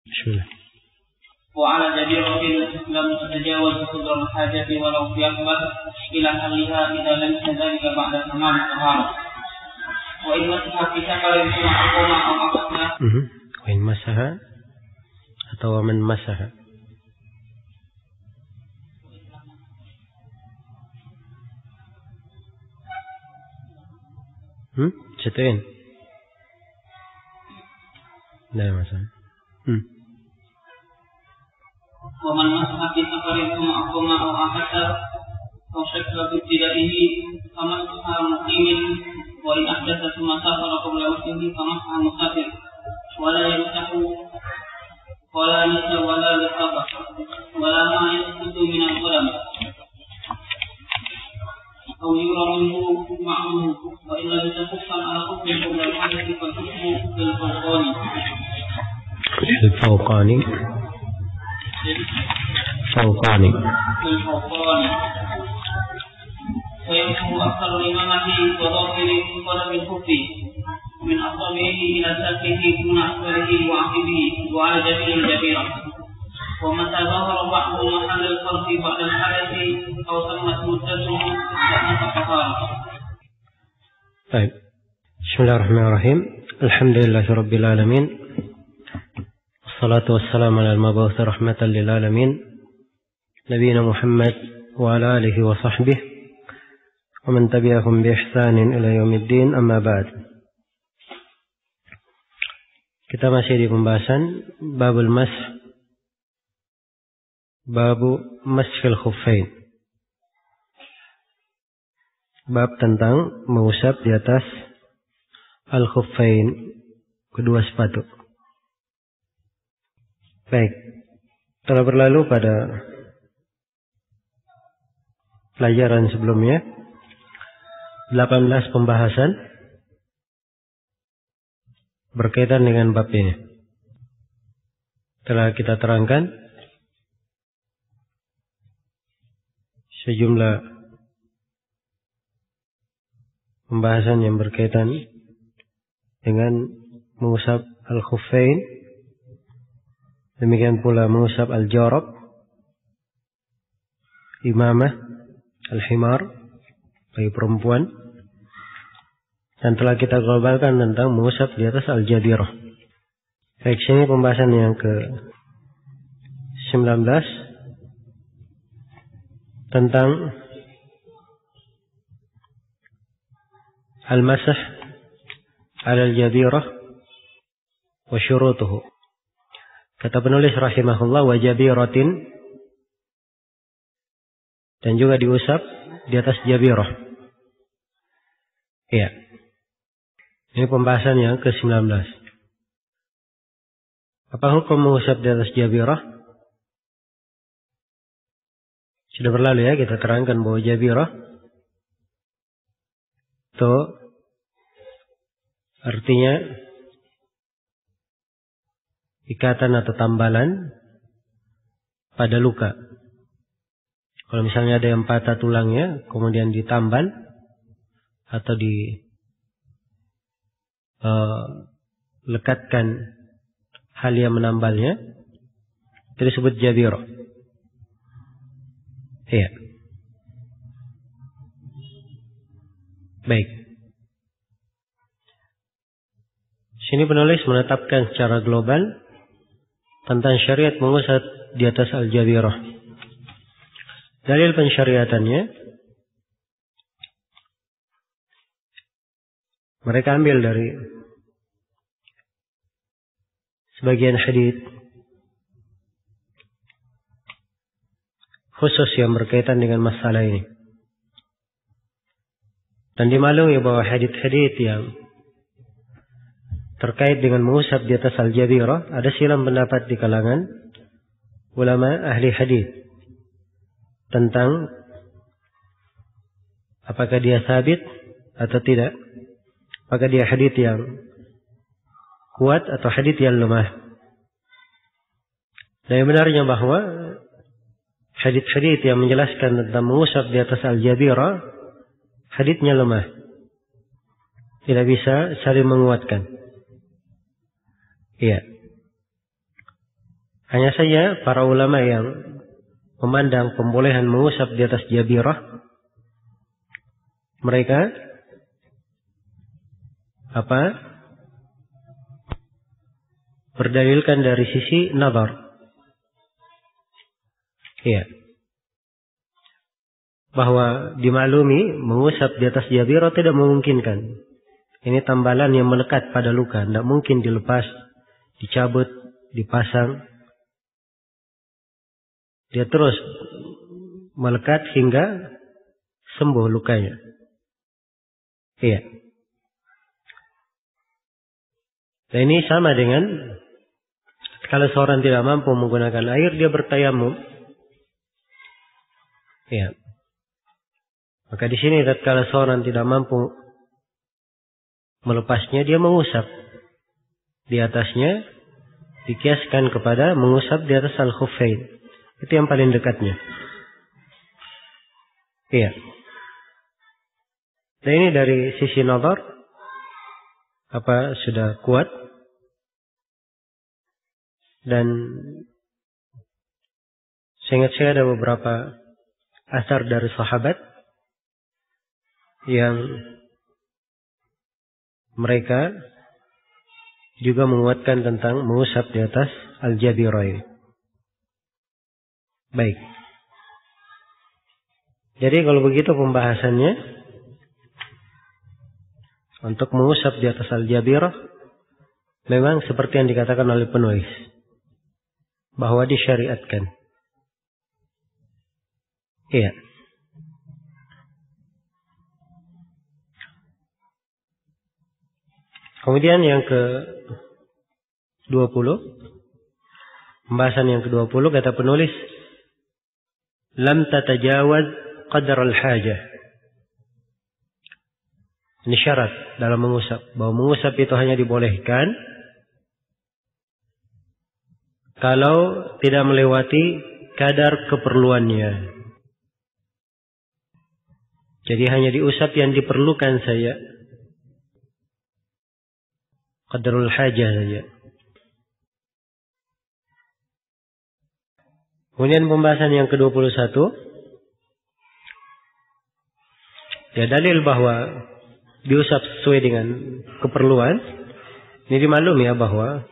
Bismillah. وعلى جبيرة لم تتجاوز قدر الحاجة ولو في أكبر إلى حلها إذا لم ذلك بعد تمام الطهارة. وإن مسح في سفر ثم أقوم أو أقصنا. وإن مسح atau man masaha. Ceritain. Nah, masalah. ومن مسح في سفر ثم أقوم أو أحسر أو شك في ابتدائه فمسح مقيم وإن أحدث ثم سافر قبل وقته فمسح مسافر ولا يمسح ولا نسى ولا للسفر ولا ما يسقط من القدم أو يرى منه معه وإن لم يتفقا على حكم قبل الحدث فالحكم الفوقاني فيمسح أكثر الإمامة وظاهر قدم الخف من أصابعه إلى ساقه دون أسفله وعقبه وعلى جبين الجبيرة ومتى ظهر بعض محل الفرد بعد الحدث أو تمت مدته فأنت طهارة. طيب. بسم الله الرحمن الرحيم. الحمد لله رب العالمين. والصلاة والسلام على المبعوث رحمة للعالمين نبينا محمد وعلى آله وصحبه ومن تبعهم بإحسان إلى يوم الدين. أما بعد. Kita masih di pembahasan babul mas, babu masfil khuffain, bab tentang mengusap di atas al khuffain, kedua sepatu. Baik, telah berlalu pada pelajaran sebelumnya 18 pembahasan berkaitan dengan bab ini. Telah kita terangkan sejumlah pembahasan yang berkaitan dengan mengusap al-khuffain, demikian pula mengusap al-jarab, imamah, al-himar bagi perempuan, dan telah kita globalkan tentang mengusap di atas al-jabirah. Baik, sini pembahasan yang ke-19 tentang al-masah ala al-jabirah wa syurutuhu. Kata penulis rahimahullah, wa jabiratin, dan juga diusap di atas jabirah. Iya. Ini pembahasan yang ke-19. Apa hukum mengusap di atas jabirah? Sudah berlalu ya, kita terangkan bahwa jabirah itu artinya ikatan atau tambalan pada luka. Kalau misalnya ada yang patah tulangnya, kemudian ditambal atau lekatkan hal yang menambalnya, itu disebut jabirah. Iya. Baik. Sini penulis menetapkan secara global tentang syariat mengusap di atas al-jabirah. Dalil pensyariatannya mereka ambil dari sebagian hadits khusus yang berkaitan dengan masalah ini. Dan dimaklumi bahwa hadits-hadits yang terkait dengan mengusap di atas al-jabirah ada silang pendapat di kalangan ulama ahli hadits tentang apakah dia sabit atau tidak. Apakah dia hadits yang kuat atau hadits yang lemah. Dan yang benarnya bahwa hadits-hadits yang menjelaskan tentang mengusap di atas al-jabirah, haditsnya lemah. Tidak bisa saling menguatkan. Iya. Hanya saja para ulama yang memandang pembolehan mengusap di atas jabirah, mereka berdalilkan dari sisi nazar. Iya. Bahwa dimaklumi mengusap di atas jabirah tidak memungkinkan. Ini tambalan yang melekat pada luka, tidak mungkin dilepas, dicabut, dipasang. Dia terus melekat hingga sembuh lukanya. Iya. Dan ini sama dengan kalau seorang tidak mampu menggunakan air, dia bertayamum. Iya. Maka di sini tatkala seorang tidak mampu melepasnya, dia mengusap di atasnya, dikiaskan kepada mengusap di atas al-khuffain. Itu yang paling dekatnya. Iya. Dan ini dari sisi nazar sudah kuat. Dan seingat saya ada beberapa asar dari sahabat yang mereka juga menguatkan tentang mengusap di atas al-jabirah ini. Baik. Jadi kalau begitu pembahasannya untuk mengusap di atas al-jabirah memang seperti yang dikatakan oleh penulis bahwa disyariatkan. Iya. Kemudian yang ke-20, pembahasan yang ke-20 kata penulis, lam tatajawaz qadar al-hajah. Ini syarat dalam mengusap, bahwa mengusap itu hanya dibolehkan kalau tidak melewati kadar keperluannya. Jadi hanya diusap yang diperlukan saja. Qadarul hajah saja. Kemudian pembahasan yang ke-21. Ya, dalil bahwa diusap sesuai dengan keperluan. Ini dimaklumi ya bahwa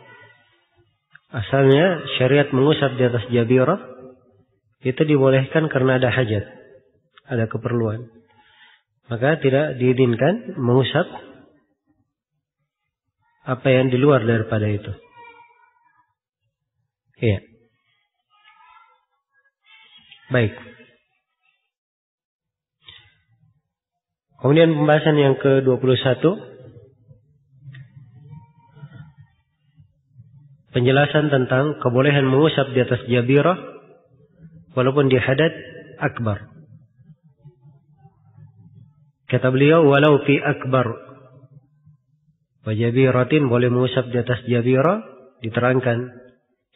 asalnya syariat mengusap di atas jabirah itu dibolehkan karena ada hajat, ada keperluan. Maka tidak diizinkan mengusap apa yang di luar daripada itu. Iya. Baik. Kemudian pembahasan yang ke-21. Penjelasan tentang kebolehan mengusap di atas jabirah walaupun di hadat akbar. Kata beliau, walau fi akbar wa jabiratin, boleh mengusap di atas jabirah, diterangkan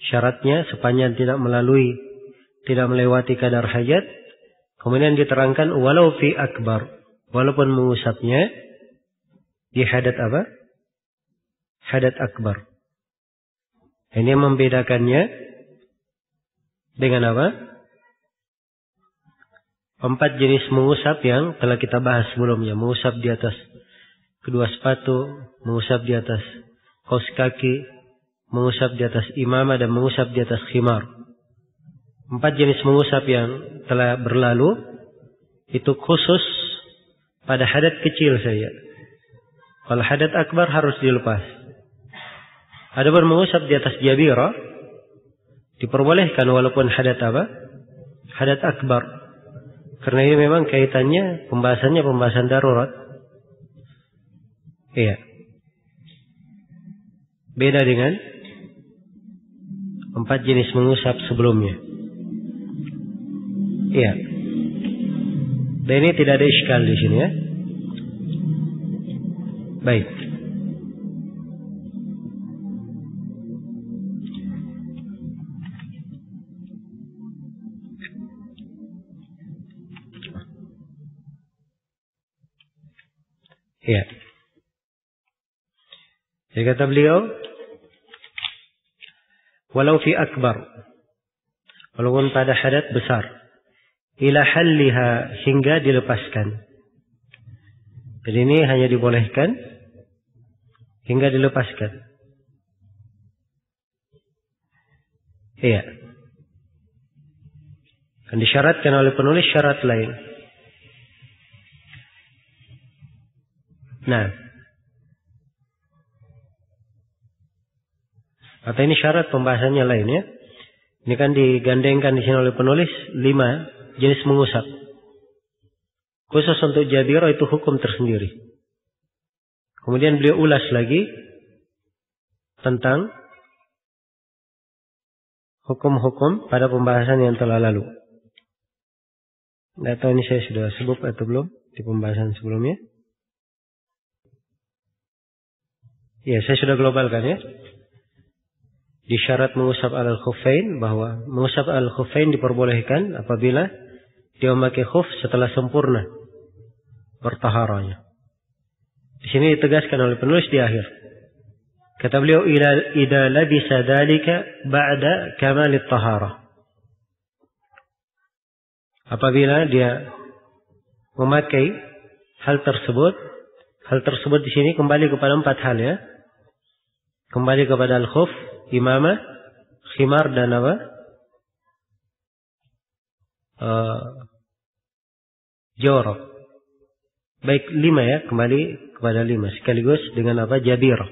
syaratnya sepanjang tidak melewati kadar hajat. Kemudian diterangkan walau fi akbar, walaupun mengusapnya di hadat apa? Hadat akbar. Ini membedakannya dengan apa? 4 jenis mengusap yang telah kita bahas sebelumnya. Mengusap di atas kedua sepatu, mengusap di atas kaus kaki, mengusap di atas imamah, dan mengusap di atas khimar. 4 jenis mengusap yang telah berlalu itu khusus pada hadat kecil saja. Kalau hadat akbar harus dilepas. Adapun mengusap di atas jabirah diperbolehkan walaupun hadat apa? Hadat akbar. Karena ini memang kaitannya pembahasan darurat. Iya. Beda dengan 4 jenis mengusap sebelumnya. Iya. Dan ini tidak ada iskal di sini ya. Baik. Iya. Jadi kata beliau, walau fi akbar, walaupun pada hadat besar, ila halliha, hingga dilepaskan. Jadi ini hanya dibolehkan hingga dilepaskan. Iya. Dan disyaratkan oleh penulis syarat lain. Nah, atau ini syarat pembahasannya lain ya. Ini kan digandengkan di sini oleh penulis 5 jenis mengusap. Khusus untuk jabirah itu hukum tersendiri. Kemudian beliau ulas lagi tentang hukum-hukum pada pembahasan yang telah lalu. Tidak tahu ini saya sudah sebut atau belum di pembahasan sebelumnya. Ya, saya sudah globalkan ya. Di syarat mengusap alal khuffain, bahwa mengusap alal khuffain diperbolehkan apabila dia memakai khuf setelah sempurna bertaharanya. Di sini ditegaskan oleh penulis di akhir. Kata beliau, idza labisa dzalika ba'da kamalit taharah. Apabila dia memakai hal tersebut di sini kembali kepada 4 hal ya. Kembali kepada al-khuf, imamah, khimar dan apa? Jorok. Baik 5 ya, kembali kepada 5 sekaligus dengan apa? Jabirah.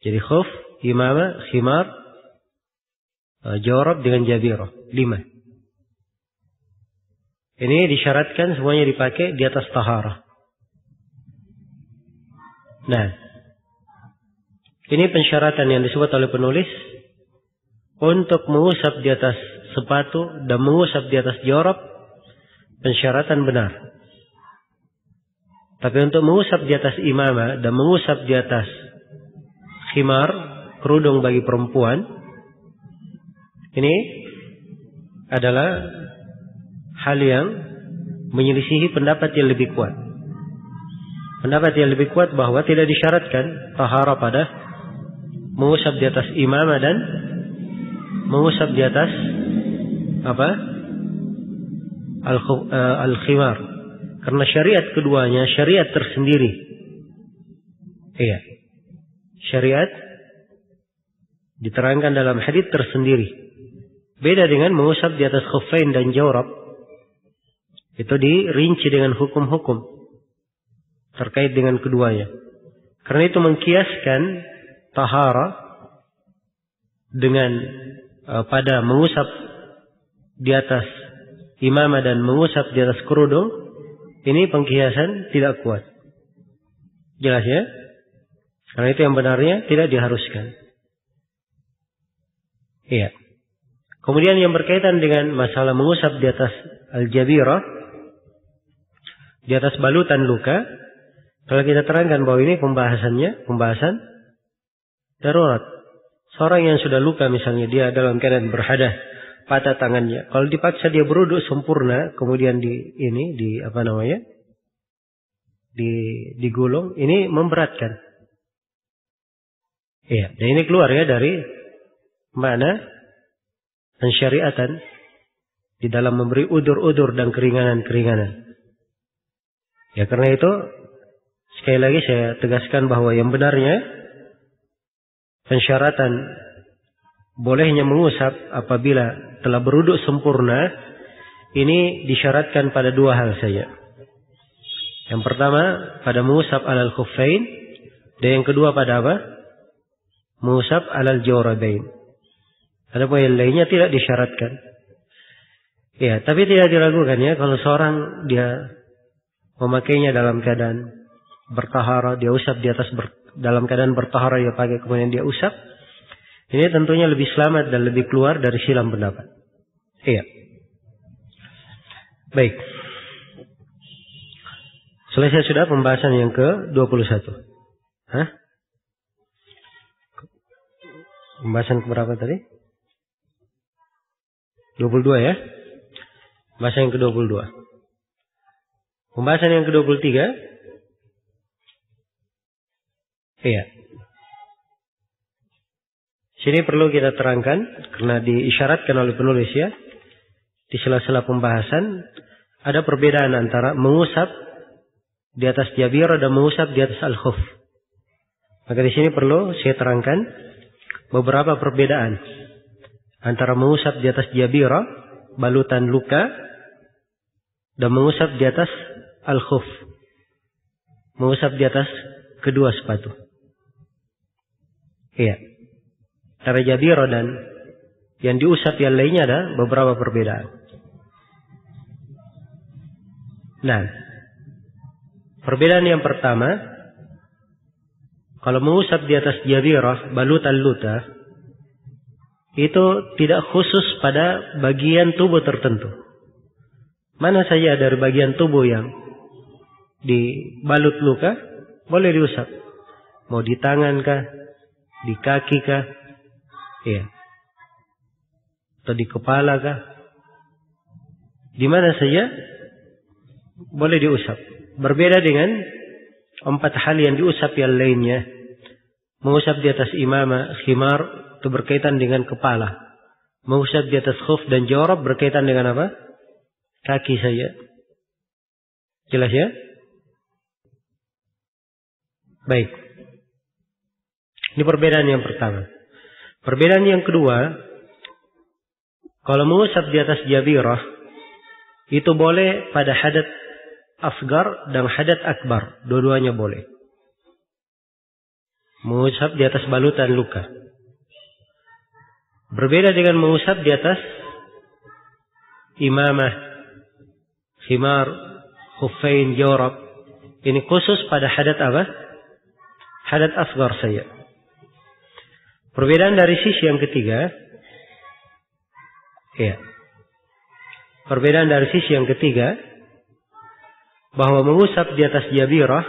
Jadi khuf, imamah, khimar, jorok dengan jabirah. 5. Ini disyaratkan semuanya dipakai di atas taharah. Nah, ini pensyaratan yang disebut oleh penulis untuk mengusap di atas sepatu dan mengusap di atas jorok, pensyaratan benar. Tapi untuk mengusap di atas imamah dan mengusap di atas khimar, kerudung bagi perempuan, ini adalah hal yang menyelisihi pendapat yang lebih kuat. Pendapat yang lebih kuat bahwa tidak disyaratkan taharah pada mengusap di atas imamah dan mengusap di atas apa? Al-khimar. Karena syariat keduanya syariat tersendiri. Iya. Syariat diterangkan dalam hadits tersendiri. Beda dengan mengusap di atas khuffain dan jawrab. Itu dirinci dengan hukum-hukum terkait dengan keduanya. Karena itu mengkiaskan taharah dengan pada mengusap di atas imamah dan mengusap di atas kerudung, ini pengkiasan tidak kuat. Jelas ya? Karena itu yang benarnya tidak diharuskan. Iya. Kemudian yang berkaitan dengan masalah mengusap di atas al-jabirah, di atas balutan luka, kalau kita terangkan bahwa ini pembahasan darurat. Seorang yang sudah luka misalnya, dia dalam keadaan berhadas, patah tangannya. Kalau dipaksa dia berwudu sempurna, kemudian digulung, ini memberatkan. Iya, dan ini keluar ya dari makna pensyariatan di dalam memberi udur-udur dan keringanan-keringanan. Ya, karena itu sekali lagi saya tegaskan bahwa yang benarnya pensyaratan bolehnya mengusap apabila telah berwudu sempurna ini disyaratkan pada 2 hal saja. Yang pertama pada mengusap alal khuffain, dan yang kedua pada apa? Mengusap alal jawrabain. Adapun yang lainnya tidak disyaratkan. Ya, tapi tidak diragukan ya kalau seorang dia memakainya dalam keadaan bertaharah, dia usap di atas dalam keadaan bertaharah dia pakai kemudian dia usap. Ini tentunya lebih selamat dan lebih keluar dari silam pendapat. Iya. Baik. Selesai sudah pembahasan yang ke-21. Hah? Pembahasan keberapa tadi? 22 ya. Pembahasan yang ke-22. Pembahasan yang ke-23. Iya. Sini perlu kita terangkan karena diisyaratkan oleh penulis ya. Di sela-sela pembahasan ada perbedaan antara mengusap di atas jabirah dan mengusap di atas al-khuf. Maka di sini perlu saya terangkan beberapa perbedaan antara mengusap di atas jabirah, balutan luka, dan mengusap di atas al-khuf, mengusap di atas kedua sepatu. Iya. Antara jabirah dan yang diusap yang lainnya ada beberapa perbedaan. Nah, perbedaan yang pertama, kalau mengusap di atas jabirah, balutan luka, itu tidak khusus pada bagian tubuh tertentu. Mana saja dari bagian tubuh yang dibalut luka, boleh diusap. Mau di tangan kah, di kaki kah, iya, atau di kepala kah, di mana saja boleh diusap. Berbeda dengan 4 hal yang diusap yang lainnya. Mengusap di atas imamah, khimar, itu berkaitan dengan kepala. Mengusap di atas khuf dan jorab berkaitan dengan apa? Kaki saja. Jelas ya? Baik. Ini perbedaan yang pertama. Perbedaan yang kedua, kalau mengusap di atas jabirah, itu boleh pada hadat asgar dan hadat akbar. Dua-duanya boleh. Mengusap di atas balutan luka. Berbeda dengan mengusap di atas imamah, khimar, khuffain, jorab. Ini khusus pada hadat apa? Hadat asgar saja. Perbedaan dari sisi yang ketiga, ya. Perbedaan dari sisi yang ketiga, bahwa mengusap di atas jabirah,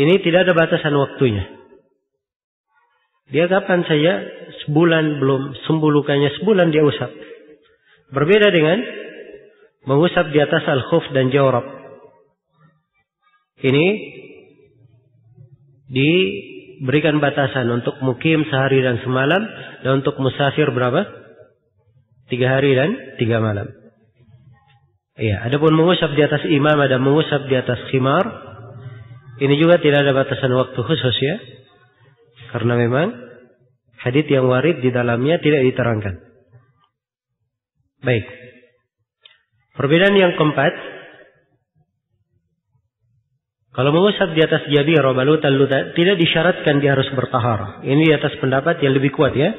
ini tidak ada batasan waktunya. Dia kapan saja, sebulan belum sembuh lukanya, sebulan dia usap. Berbeda dengan mengusap di atas al-khuf dan jorab. Ini diberikan batasan untuk mukim sehari dan semalam, dan untuk musafir berapa? 3 hari dan 3 malam. Iya, adapun mengusap di atas imamah dan mengusap di atas khimar, ini juga tidak ada batasan waktu khusus ya. Karena memang hadits yang warid di dalamnya tidak diterangkan. Baik. Perbedaan yang keempat, kalau mengusap di atas jabirah, balutan luka, tidak disyaratkan dia harus bertaharah. Ini di atas pendapat yang lebih kuat ya.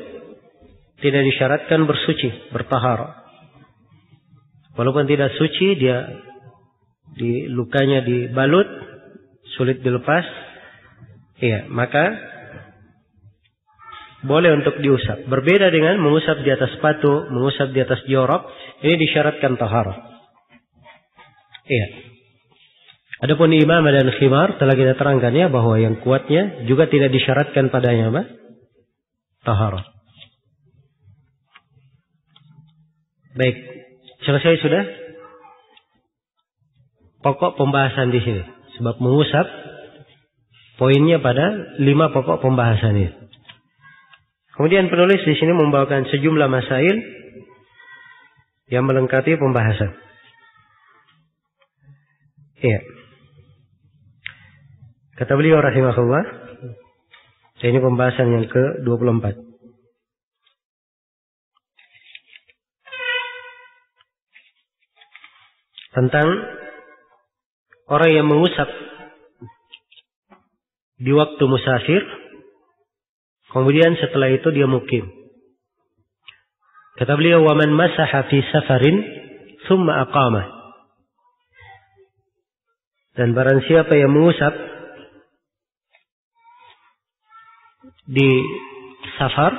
Tidak disyaratkan bersuci, bertaharah. Walaupun tidak suci, dia lukanya dibalut, sulit dilepas, iya, maka boleh untuk diusap. Berbeda dengan mengusap di atas sepatu, mengusap di atas jorab, ini disyaratkan taharah. Iya. Adapun imamah dan khimar telah kita terangkan ya, bahwa yang kuatnya juga tidak disyaratkan padanya apa? Taharah. Baik, selesai sudah pokok pembahasan di sini. Sebab mengusap poinnya pada 5 pokok pembahasan ini. Kemudian penulis di sini membawakan sejumlah masail yang melengkapi pembahasan. Iya. Kata beliau rahimahullah, ini pembahasan yang ke-24. Tentang orang yang mengusap di waktu musafir, kemudian setelah itu dia mukim. Kata beliau, wa man masaha fi safarin thumma aqama. Dan barang siapa yang mengusap di safar,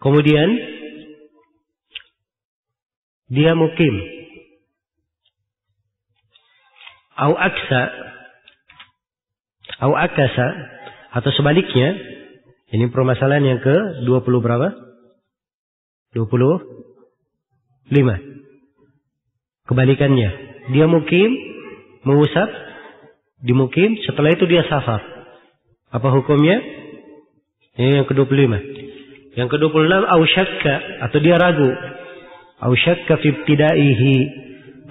kemudian dia mukim, au akasa, atau sebaliknya. Ini permasalahan yang ke-20 berapa? 25. Kebalikannya, dia mukim, mengusap, dimukim, setelah itu dia safar. Apa hukumnya? Ini yang ke-25. Yang ke-26 au syakka, atau dia ragu. Au syakka fi ibtidaihi.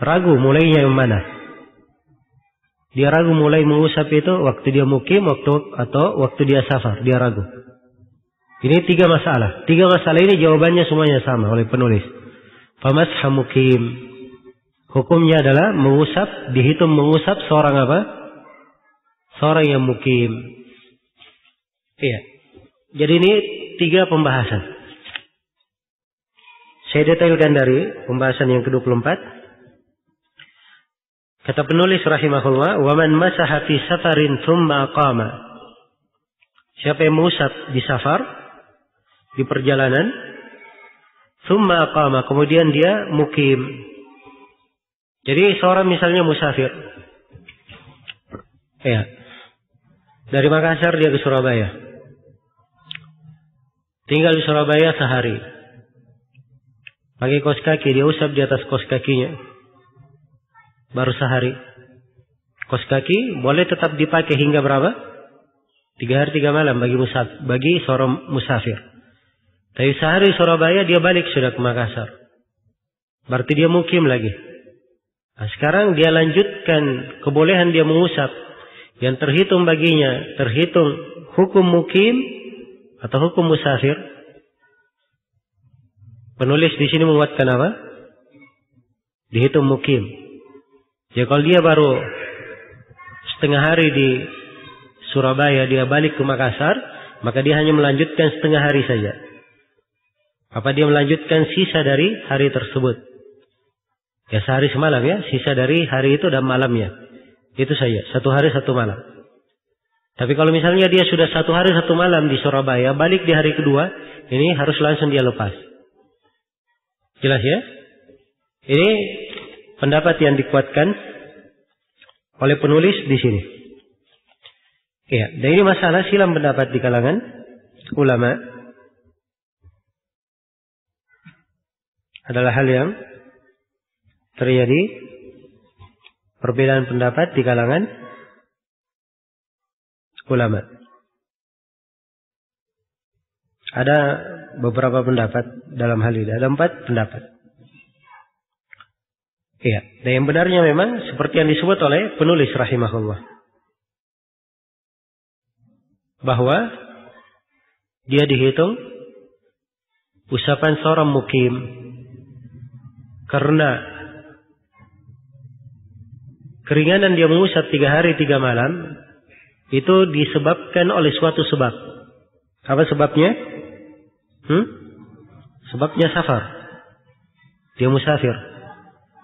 Ragu mulainya yang mana? Dia ragu mulai mengusap itu waktu dia mukim atau waktu dia safar, dia ragu. Ini 3 masalah. 3 masalah ini jawabannya semuanya sama oleh penulis. Famasha mukim. Hukumnya adalah mengusap, dihitung mengusap seorang apa? Seorang yang mukim. Iya. Jadi ini 3 pembahasan. Saya detailkan dari pembahasan yang ke-24. Kata penulis rahimahullah, "Wa man masaha fi safarin thumma aqama." Siapa yang mengusap di safar, di perjalanan, thumma aqama, kemudian dia mukim. Jadi seorang misalnya musafir. Ya. Dari Makassar dia ke Surabaya. Tinggal di Surabaya sehari. Pakai kaos kaki, dia usap di atas kaos kakinya. Baru sehari. Kaos kaki boleh tetap dipakai hingga berapa? 3 hari 3 malam bagi seorang musafir. Tapi sehari Surabaya dia balik sudah ke Makassar. Berarti dia mukim lagi. Nah, sekarang dia lanjutkan kebolehan dia mengusap. Yang terhitung baginya, terhitung hukum mukim atau hukum musafir. Penulis di sini menguatkan apa? Dihitung mukim. Jadi kalau dia baru setengah hari di Surabaya, dia balik ke Makassar, maka dia hanya melanjutkan setengah hari saja. Apa dia melanjutkan sisa dari hari tersebut? Ya sehari semalam ya, sisa dari hari itu dan malamnya. Itu saja, 1 hari 1 malam. Tapi kalau misalnya dia sudah 1 hari 1 malam di Surabaya, balik di hari kedua, ini harus langsung dia lepas. Jelas ya? Ini pendapat yang dikuatkan oleh penulis di sini. Ya, dan ini masalah silam pendapat di kalangan ulama. Adalah hal yang terjadi perbedaan pendapat di kalangan ulama. Ada beberapa pendapat dalam hal ini. Ada 4 pendapat. Iya. Dan yang benarnya memang seperti yang disebut oleh penulis rahimahullah. Bahwa dia dihitung usapan seorang mukim. Karena keringanan dia mengusap 3 hari 3 malam itu disebabkan oleh suatu sebab. Apa sebabnya? Sebabnya safar. Dia musafir.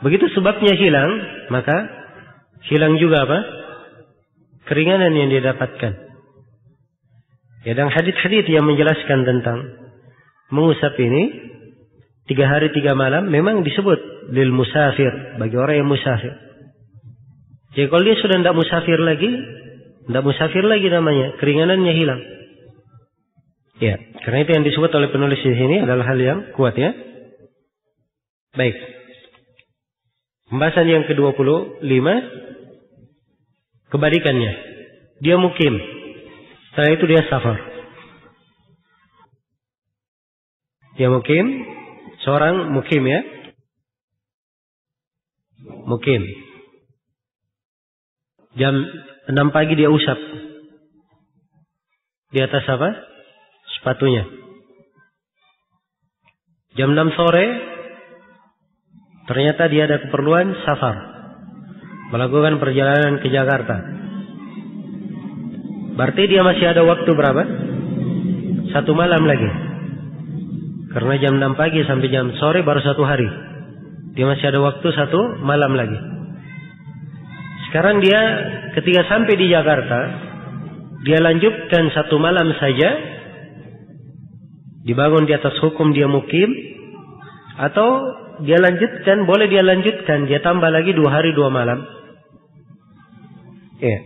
Begitu sebabnya hilang, maka hilang juga apa? Keringanan yang dia dapatkan. Ya, dan hadits-hadits yang menjelaskan tentang mengusap ini 3 hari 3 malam memang disebut lil musafir, bagi orang yang musafir. Jadi kalau dia sudah tidak musafir lagi namanya, keringanannya hilang. Ya, karena itu yang disebut oleh penulis di sini adalah hal yang kuat ya. Baik. Pembahasan yang ke-25, kebalikannya. Dia mukim. Setelah itu dia safar. Dia mukim, seorang mukim ya. Mukim. Jam 6 pagi dia usap. Di atas apa? Sepatunya. Jam 6 sore ternyata dia ada keperluan safar, melakukan perjalanan ke Jakarta. Berarti dia masih ada waktu berapa? 1 malam lagi. Karena jam 6 pagi sampai jam sore baru 1 hari. Dia masih ada waktu 1 malam lagi. Sekarang dia ketika sampai di Jakarta, dia lanjutkan 1 malam saja, dibangun di atas hukum dia mukim, atau dia lanjutkan, boleh dia lanjutkan, dia tambah lagi 2 hari 2 malam. Ya.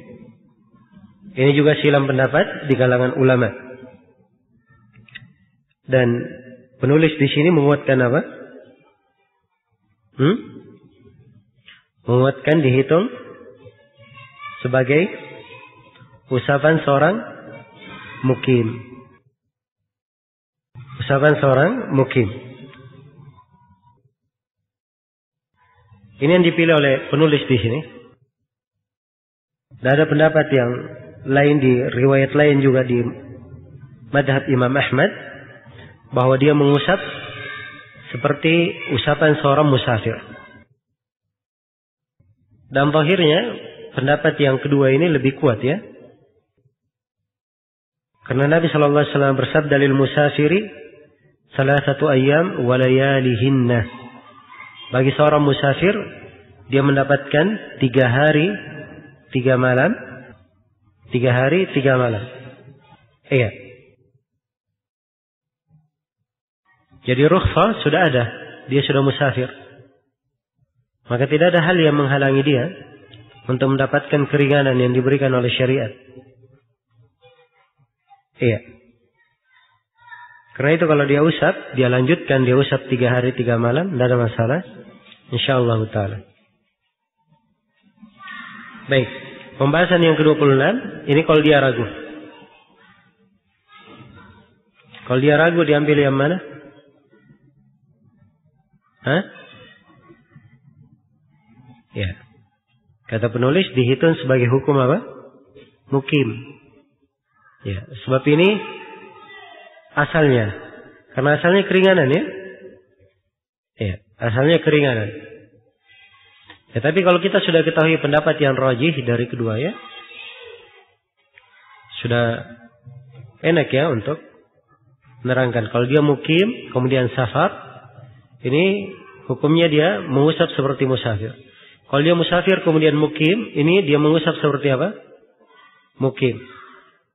Ini juga silam pendapat di kalangan ulama. Dan penulis di sini menguatkan apa? Menguatkan dihitung sebagai usapan seorang mukim. usapan seorang mukim. Ini yang dipilih oleh penulis di sini. Dan ada pendapat yang lain di riwayat lain juga di madhab Imam Ahmad, bahwa dia mengusap seperti usapan seorang musafir. Dan zahirnya pendapat yang kedua ini lebih kuat ya. Karena Nabi sallallahu alaihi wasallam bersabda, lil musafiri salasatu ayyam wa layalihinna. Bagi seorang musafir dia mendapatkan 3 hari 3 malam. 3 hari 3 malam. Iya. Jadi rukhsah sudah ada, dia sudah musafir. Maka tidak ada hal yang menghalangi dia untuk mendapatkan keringanan yang diberikan oleh syariat. Iya. Karena itu kalau dia usap, dia lanjutkan, dia usap 3 hari 3 malam, tidak ada masalah. InsyaAllah ta'ala. Baik. Pembahasan yang ke-26, ini kalau dia ragu. Kalau dia ragu, diambil yang mana? Hah? Ya. Kata penulis dihitung sebagai hukum apa? Mukim. Ya, sebab ini asalnya. Karena asalnya keringanan ya. Ya, asalnya keringanan. Ya, tapi kalau kita sudah ketahui pendapat yang rajih dari kedua ya, sudah enak ya untuk menerangkan. Kalau dia mukim, kemudian safar, ini hukumnya dia mengusap seperti musafir. Kalau dia musafir kemudian mukim, ini dia mengusap seperti apa? Mukim.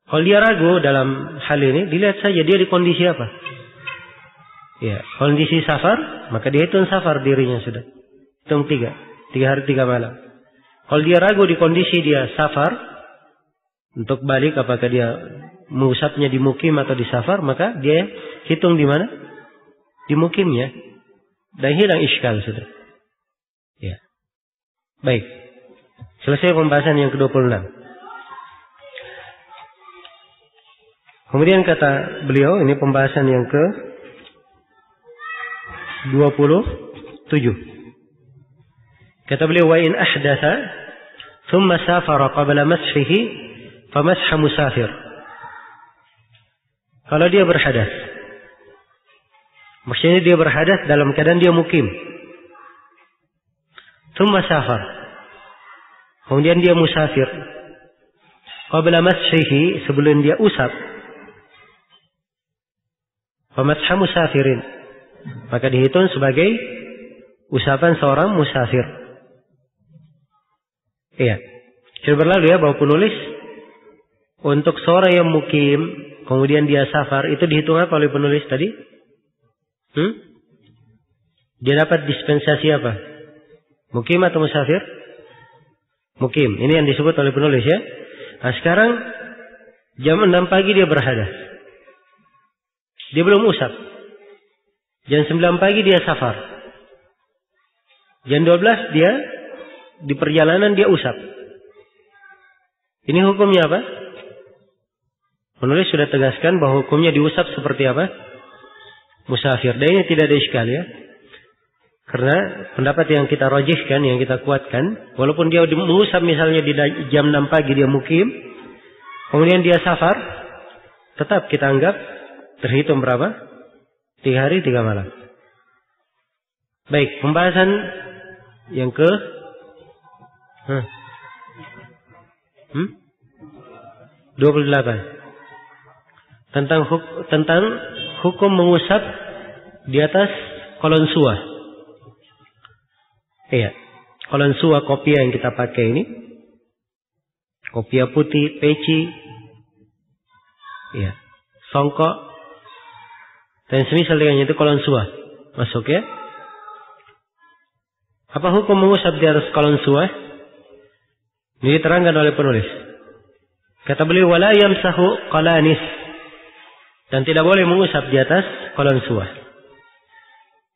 Kalau dia ragu dalam hal ini, dilihat saja dia di kondisi apa. Ya, kondisi safar, maka dia hitung safar dirinya sudah. Hitung 3 hari 3 malam. Kalau dia ragu di kondisi dia safar, untuk balik apakah dia mengusapnya di mukim atau di safar, maka dia hitung di mana? Di mukimnya. Dan hilang iskal sudah. Ya. Baik. Selesai pembahasan yang ke-26. Kemudian kata beliau, ini pembahasan yang ke-27. Kata beliau, wa in ahdatha thumma safara qabla mashihi fa masha musafir. Kalau dia berhadas, maksudnya dia berhadas dalam keadaan dia mukim. Thumma safar. Kemudian dia musafir. Qabla mashihi, sebelum dia usap. Fa masha musafirin. Maka dihitung sebagai usapan seorang musafir. Iya. Sudah berlalu ya bahwa penulis untuk seorang yang mukim kemudian dia safar itu dihitung apa oleh penulis tadi? Dia dapat dispensasi apa? Mukim atau musafir? Mukim. Ini yang disebut oleh penulis ya. Nah sekarang jam 6 pagi dia berhadas. Dia belum usap. Jam 9 pagi dia safar. Jam 12 dia di perjalanan dia usap. Ini hukumnya apa? Penulis sudah tegaskan bahwa hukumnya diusap seperti apa? Musafir. Dan ini tidak ada iskal ya. Karena pendapat yang kita rajihkan, yang kita kuatkan, walaupun dia mengusap misalnya di jam 6 pagi dia mukim, kemudian dia safar, tetap kita anggap terhitung berapa? 3 hari 3 malam. Baik, pembahasan yang ke 28 tentang hukum mengusap di atas kolon suah. Iya, kolon suah kopiah yang kita pakai ini, kopiah putih, peci, iya, songkok, dan semisal dengannya itu kolon suah masuk ya. Apa hukum mengusap di atas kolon suah? Ini diterangkan oleh penulis. Kata beliau, wala yamsahu qalanis, dan tidak boleh mengusap di atas kolon suah.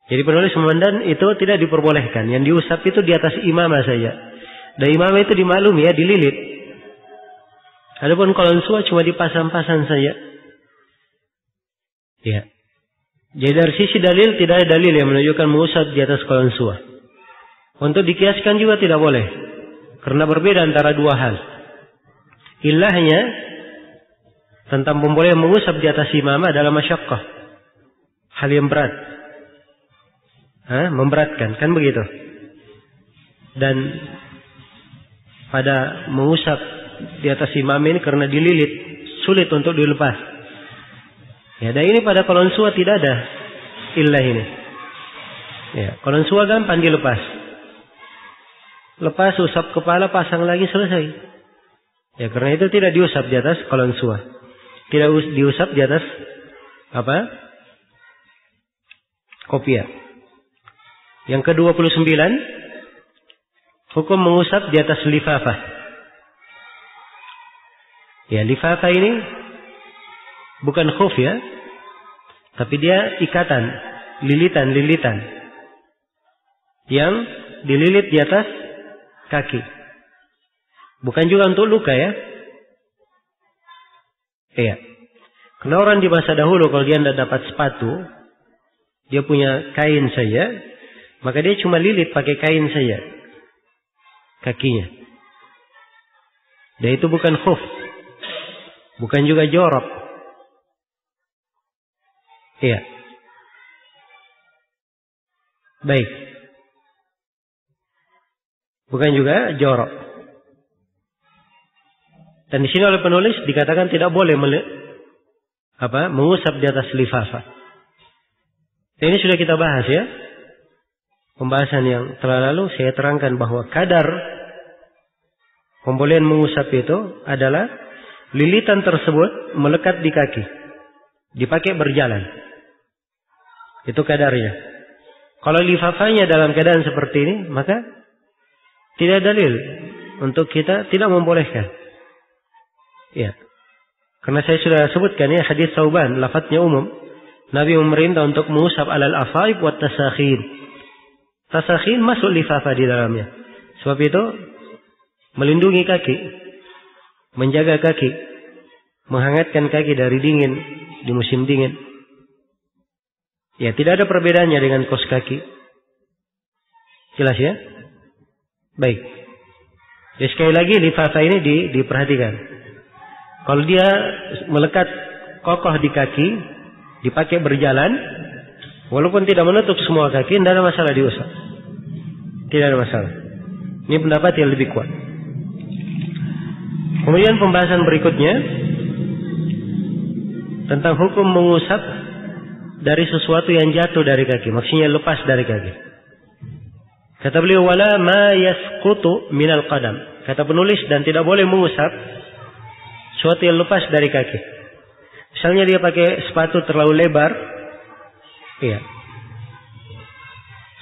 Jadi penulis memandang itu tidak diperbolehkan. Yang diusap itu di atas imamah saja. Dan imamah itu dimaklumi ya, dililit. Adapun kolon suah cuma dipasang-pasang saja. Ya. Jadi dari sisi dalil tidak ada dalil yang menunjukkan mengusap di atas qalansuah. Untuk dikiaskan juga tidak boleh, karena berbeda antara dua hal. Ilahnya tentang pembolehan mengusap di atas imamah adalah masyaqqah, hal yang berat, memberatkan, kan begitu. Dan pada mengusap di atas imam ini karena dililit, sulit untuk dilepas. Ya, dan ini pada qalansuah tidak ada illah ini. Ya, qalansuah gampang dilepas. Lepas, usap kepala, pasang lagi, selesai. Ya, karena itu tidak diusap di atas qalansuah. Tidak diusap di atas kopiah. Yang ke-29, hukum mengusap di atas lifafah. Ya, lifafah ini bukan khuf ya, tapi dia ikatan, lilitan yang dililit di atas kaki. Bukan juga untuk luka ya. Iya. Karena orang di masa dahulu kalau dia tidak dapat sepatu, dia punya kain saja, maka dia cuma lilit pakai kain saja kakinya. Dan itu bukan khuf, bukan juga jorok. Iya. Baik. Bukan juga jorok. Dan di sini oleh penulis dikatakan tidak boleh mengusap di atas lifafah. Ini sudah kita bahas ya. Pembahasan yang telah lalu saya terangkan bahwa kadar pembolehan mengusap itu adalah lilitan tersebut melekat di kaki, dipakai berjalan. Itu kadarnya. Kalau lifafahnya dalam keadaan seperti ini, maka tidak dalil untuk kita tidak membolehkan. Ya. Karena saya sudah sebutkan ya hadis Tsauban, lafadznya umum. Nabi memerintah untuk mengusap alal afaib wa tasakhin. Tasakhin masuk lifafah di dalamnya. Sebab itu melindungi kaki, menjaga kaki, menghangatkan kaki dari dingin di musim dingin. Ya, tidak ada perbedaannya dengan kos kaki. Jelas ya? Baik. Jadi sekali lagi lifafah ini diperhatikan. Kalau dia melekat kokoh di kaki, dipakai berjalan, walaupun tidak menutup semua kaki, tidak ada masalah diusap. Tidak ada masalah. Ini pendapat yang lebih kuat. Kemudian pembahasan berikutnya tentang hukum mengusap dari sesuatu yang jatuh dari kaki, maksudnya lepas dari kaki. Kata beliau, wala ma yasqutu minal qadam. Kata penulis, dan tidak boleh mengusap sesuatu yang lepas dari kaki. Misalnya dia pakai sepatu terlalu lebar, iya.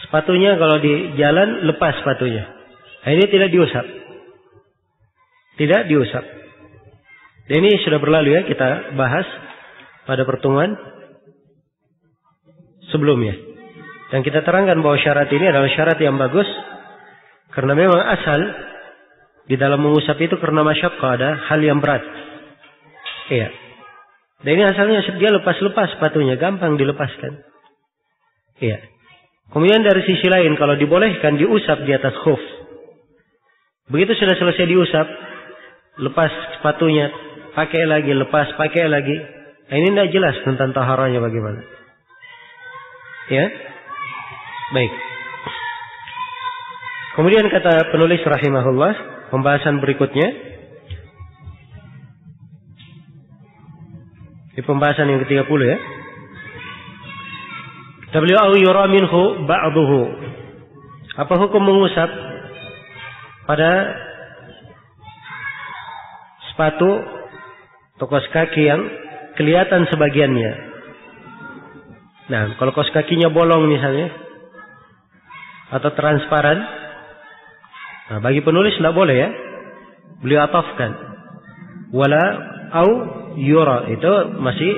Sepatunya kalau di jalan lepas sepatunya. Nah, ini tidak diusap. Tidak diusap. Dan ini sudah berlalu ya, kita bahas pada pertemuan sebelumnya. Dan kita terangkan bahwa syarat ini adalah syarat yang bagus, karena memang asal di dalam mengusap itu karena masyaqqah, ada hal yang berat. Iya. Dan ini asalnya dia lepas-lepas sepatunya, gampang dilepaskan. Iya. Kemudian dari sisi lain, kalau dibolehkan diusap di atas khuf. Begitu sudah selesai diusap, lepas sepatunya, pakai lagi, lepas, pakai lagi. Nah, ini tidak jelas tentang taharahnya bagaimana. Ya. Baik. Kemudian kata penulis rahimahullah, pembahasan berikutnya. Di pembahasan yang ke-30 ya. Kata beliau, au yura minhu ba'duhu. Apa hukum mengusap pada sepatu atau kaos kaki yang kelihatan sebagiannya? Nah, kalau kaos kakinya bolong misalnya, atau transparan, nah bagi penulis tidak boleh ya. Beliau atafkan. Wala au yura, itu masih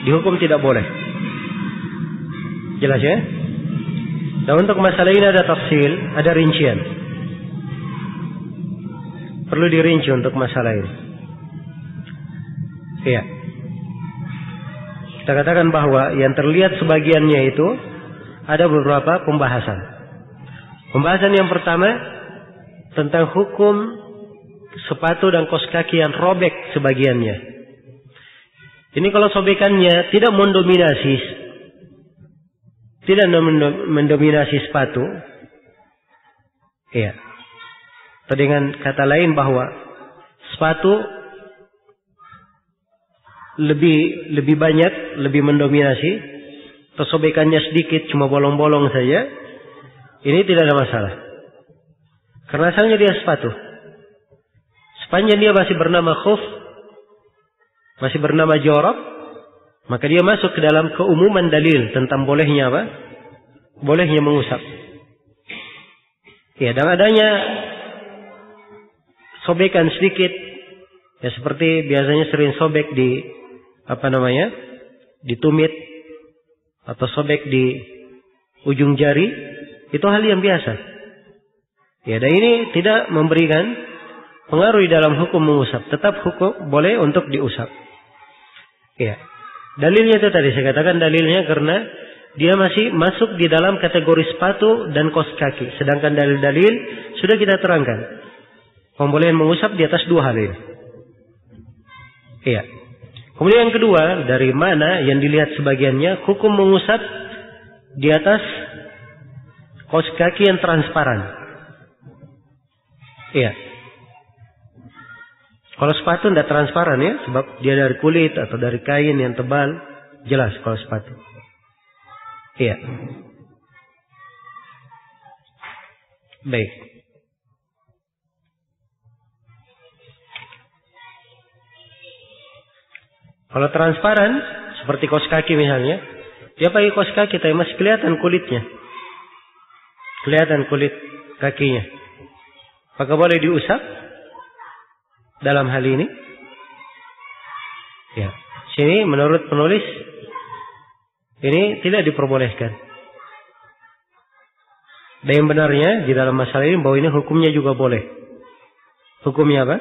dihukum tidak boleh. Jelas ya? Dan untuk masalah ini ada tafsil, ada rincian. Perlu dirinci untuk masalah ini. Iya. kita katakan bahwa yang terlihat sebagiannya itu ada beberapa pembahasan. Pembahasan yang pertama tentang hukum sepatu dan kaos kaki yang robek sebagiannya. Ini kalau sobekannya tidak mendominasi sepatu. Iya. Atau dengan kata lain bahwa sepatu lebih banyak, lebih mendominasi, atau sobekannya sedikit, cuma bolong-bolong saja, ini tidak ada masalah. Karena asalnya dia sepatu. Sepanjang dia masih bernama khuf, masih bernama jorab, maka dia masuk ke dalam keumuman dalil tentang bolehnya apa? Bolehnya mengusap. Ya, dan adanya sobekan sedikit, ya seperti biasanya sering sobek di di tumit atau sobek di ujung jari, itu hal yang biasa. Ya, dan ini tidak memberikan pengaruh di dalam hukum mengusap, tetap hukum boleh untuk diusap. Ya, dalilnya itu tadi saya katakan dalilnya karena dia masih masuk di dalam kategori sepatu dan kaos kaki, sedangkan dalil-dalil sudah kita terangkan pembolehan mengusap di atas dua hal ini. Iya. Kemudian yang kedua, dari mana yang dilihat sebagiannya, hukum mengusap di atas kaos kaki yang transparan. Iya. Kalau sepatu tidak transparan ya, sebab dia dari kulit atau dari kain yang tebal, jelas kalau sepatu. Iya. Baik. Kalau transparan, seperti kaos kaki misalnya, dia pakai kaos kaki tapi masih kelihatan kulitnya. Kelihatan kulit kakinya. Apakah boleh diusap dalam hal ini? Ya. Sini menurut penulis ini tidak diperbolehkan. Dan yang benarnya di dalam masalah ini bahwa ini hukumnya juga boleh. Hukumnya apa?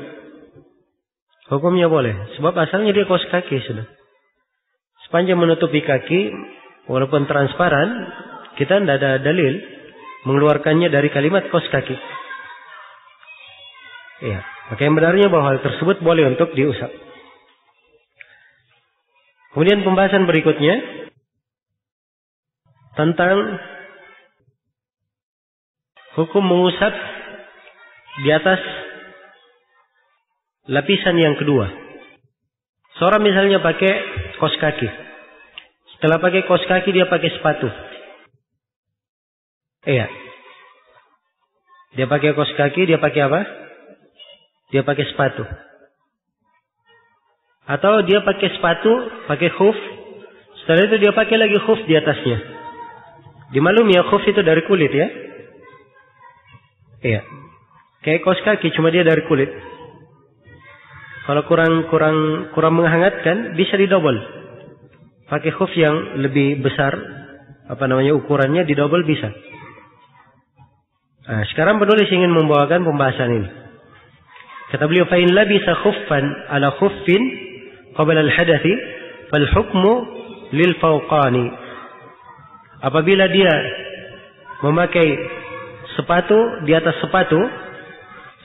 Hukumnya boleh. Sebab asalnya dia kaos kaki sudah. Sepanjang menutupi kaki, walaupun transparan, kita tidak ada dalil mengeluarkannya dari kalimat kaos kaki. Iya. Maka yang benarnya bahwa hal tersebut boleh untuk diusap. Kemudian pembahasan berikutnya tentang hukum mengusap di atas lapisan yang kedua. Seorang misalnya pakai kaos kaki. Setelah pakai kaos kaki dia pakai sepatu. Iya. Dia pakai kaos kaki, dia pakai apa? Dia pakai sepatu. Atau dia pakai sepatu, pakai khuf. Setelah itu dia pakai lagi khuf di atasnya. Dimaklumi ya, khuf itu dari kulit ya. Iya. Kayak kaos kaki cuma dia dari kulit. Kalau kurang menghangatkan, bisa didobel. Pakai khuf yang lebih besar, ukurannya didobel bisa. Nah, sekarang penulis ingin membawakan pembahasan ini. Kata beliau, fa in labisa khuffan ala khuffin qabla al-hadathi fal hukmu lil fawqani. Apabila dia memakai sepatu di atas sepatu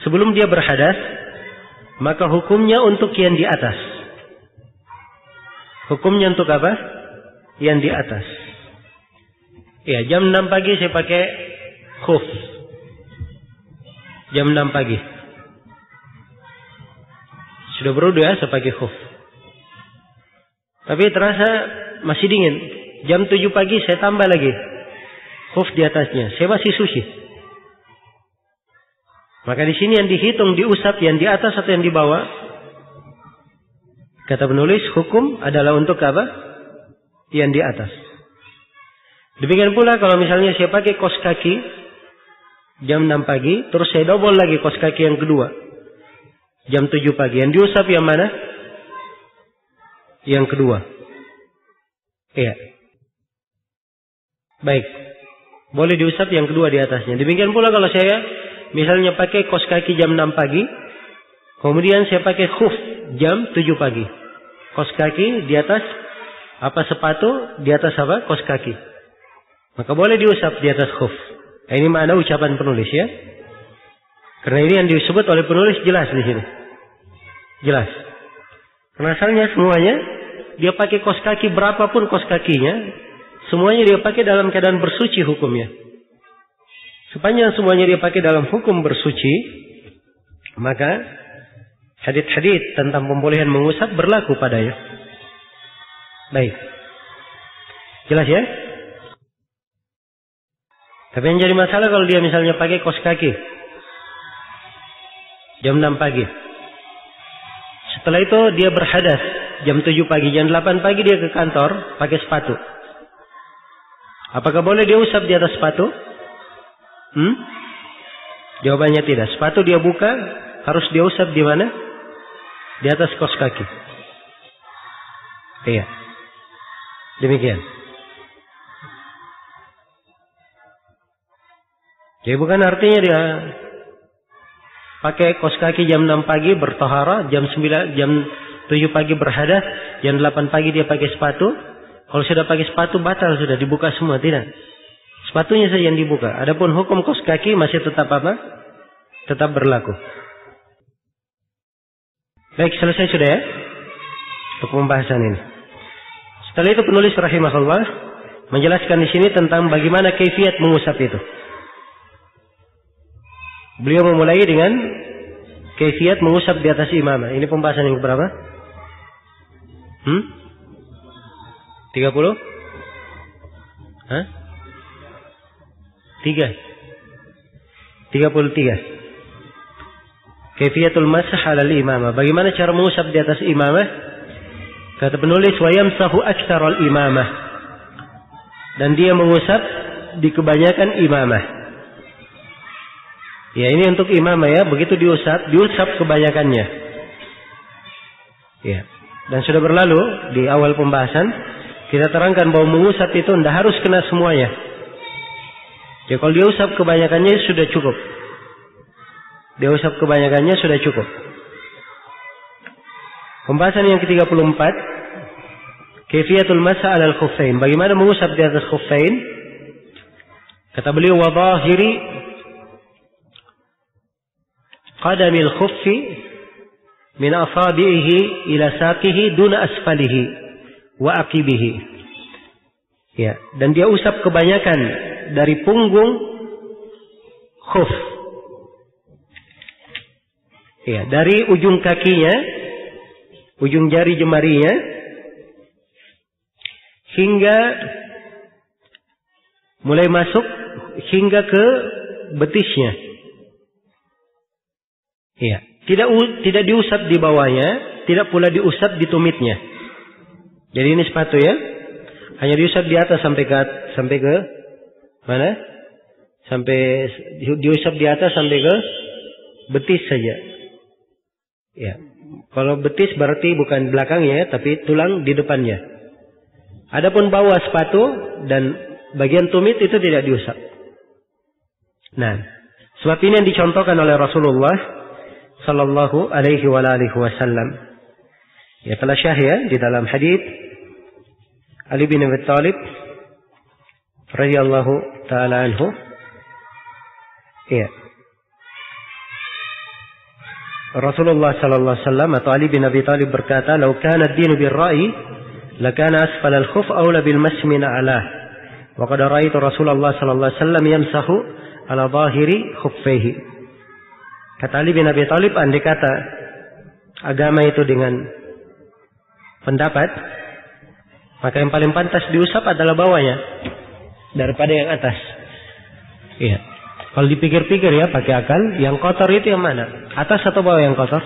sebelum dia berhadas, maka hukumnya untuk yang di atas. Hukumnya untuk apa? Yang di atas. Ya, jam 6 pagi saya pakai khuf. Jam 6 pagi. Sudah berwudu ya, saya pakai khuf. Tapi terasa masih dingin. Jam 7 pagi saya tambah lagi khuf di atasnya. Saya masih suci. Maka di sini yang dihitung diusap yang di atas atau yang di bawah? Kata penulis, hukum adalah untuk apa? Yang di atas. Demikian pula kalau misalnya saya pakai kaos kaki jam 6 pagi, terus saya double lagi kaos kaki yang kedua jam 7 pagi. Yang diusap yang mana? Yang kedua. Iya. Baik. Boleh diusap yang kedua di atasnya. Demikian pula kalau saya misalnya pakai kaos kaki jam 6 pagi, kemudian saya pakai khuf jam 7 pagi. Kaos kaki di atas Apa sepatu di atas apa? Kos kaki. Maka boleh diusap di atas khuf. Ini makna ucapan penulis ya. Karena ini yang disebut oleh penulis jelas di sini. Jelas. Karena asalnya semuanya dia pakai kos kaki berapapun kos kakinya, semuanya dia pakai dalam keadaan bersuci hukumnya. Sepanjang semuanya dia pakai dalam hukum bersuci, maka hadits-hadits tentang pembolehan mengusap berlaku padanya. Baik. Jelas ya? Tapi yang jadi masalah kalau dia misalnya pakai kos kaki jam 6 pagi. Setelah itu dia berhadas jam 7 pagi, jam 8 pagi dia ke kantor pakai sepatu. Apakah boleh dia usap di atas sepatu? Jawabannya tidak. Sepatu dia buka, harus dia usap di mana? Di atas kos kaki. Iya. Demikian. Jadi bukan artinya dia pakai kos kaki jam 6 pagi bertohara, jam 7 pagi berhadas, jam 8 pagi dia pakai sepatu. Kalau sudah pakai sepatu batal, sudah dibuka semua, tidak. Sepatunya saja yang dibuka. Adapun hukum kos kaki masih tetap apa? Tetap berlaku. Baik, selesai sudah ya untuk pembahasan ini. Setelah itu penulis rahimahullah menjelaskan di sini tentang bagaimana kaifiat mengusap itu. Beliau memulai dengan kaifiat mengusap di atas imamah. Ini pembahasan yang berapa? 30? Hah? 33. Kaifiatul masah 'alal imamah. Bagaimana cara mengusap di atas imamah? Kata penulis, wa yamsahu aktsaral imamah. Dan dia mengusap di kebanyakan imamah. Ya, ini untuk imamah ya, begitu diusap kebanyakannya. Ya. Dan sudah berlalu di awal pembahasan kita terangkan bahwa mengusap itu tidak harus kena semuanya. Ya, kalau diusap kebanyakannya sudah cukup. Diusap kebanyakannya sudah cukup. Pembahasan yang ke-34, kaifiatul masah 'alal khuffain. Bagaimana mengusap di atas khuffain? Kata beliau, wa dhahiri qadamil khuffi min asabihi ila saqihi duna asfalihi wa aqibihi. Ya, dan dia usap kebanyakan dari punggung khuf. Ya, dari ujung kakinya, ujung jari jemarinya hingga mulai masuk hingga ke betisnya. Ya, tidak diusap di bawahnya, tidak pula diusap di tumitnya. Jadi ini sepatu ya, hanya diusap di atas sampai ke mana? Sampai diusap di atas sampai ke betis saja. Ya, kalau betis berarti bukan belakangnya, tapi tulang di depannya. Adapun bawah sepatu dan bagian tumit itu tidak diusap. Nah, sebab ini yang dicontohkan oleh Rasulullah Sallallahu Alaihi Wasallam. Ya, telah syahih di dalam hadits Ali bin Abi Thalib radhiyallahu taala anhu. Ya. Rasulullah sallallahu alaihi wasallam atau Ali bin Abi Thalib berkata, "Lau kana ad-dinu bir-ra'yi, lakana asfal al-khuf aula bil masih min a'lah." Wa qad ra'aytu Rasulullah sallallahu alaihi wasallam yamsahu ala dhahiri khuffaihi. Kata Ali bin Abi Thalib, andai kata agama itu dengan pendapat, maka yang paling pantas diusap adalah bawahnya daripada yang atas. Iya. Kalau dipikir-pikir ya pakai akal, yang kotor itu yang mana? Atas atau bawah yang kotor?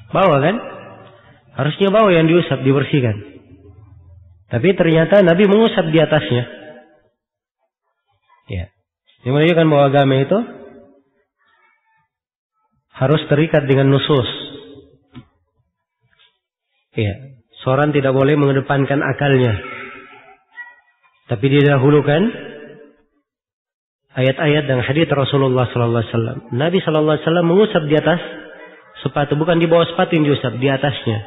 Bawah kan? Harusnya bawah yang diusap, dibersihkan. Tapi ternyata Nabi mengusap di atasnya. Ya. Ini menunjukkan bahwa agama itu harus terikat dengan nusus. Ya. Seorang tidak boleh mengedepankan akalnya, tapi didahulukan ayat-ayat dan hadits Rasulullah sallallahu alaihi wasallam. Nabi sallallahu alaihi wasallam mengusap di atas sepatu, bukan di bawah sepatu yang diusap, di atasnya.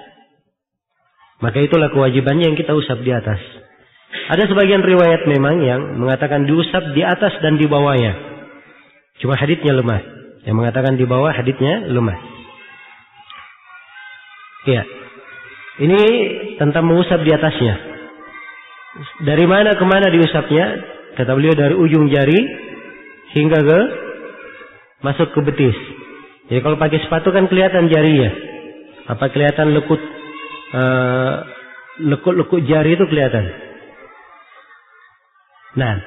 Maka itulah kewajibannya yang kita usap di atas. Ada sebagian riwayat memang yang mengatakan diusap di atas dan di bawahnya. Cuma haditsnya lemah. Yang mengatakan di bawah haditsnya lemah. Iya. Ini tentang mengusap di atasnya. Dari mana ke mana diusapnya? Kata beliau dari ujung jari hingga ke masuk ke betis. Jadi kalau pakai sepatu kan kelihatan jarinya. Apa kelihatan lekuk jari itu kelihatan. Nah,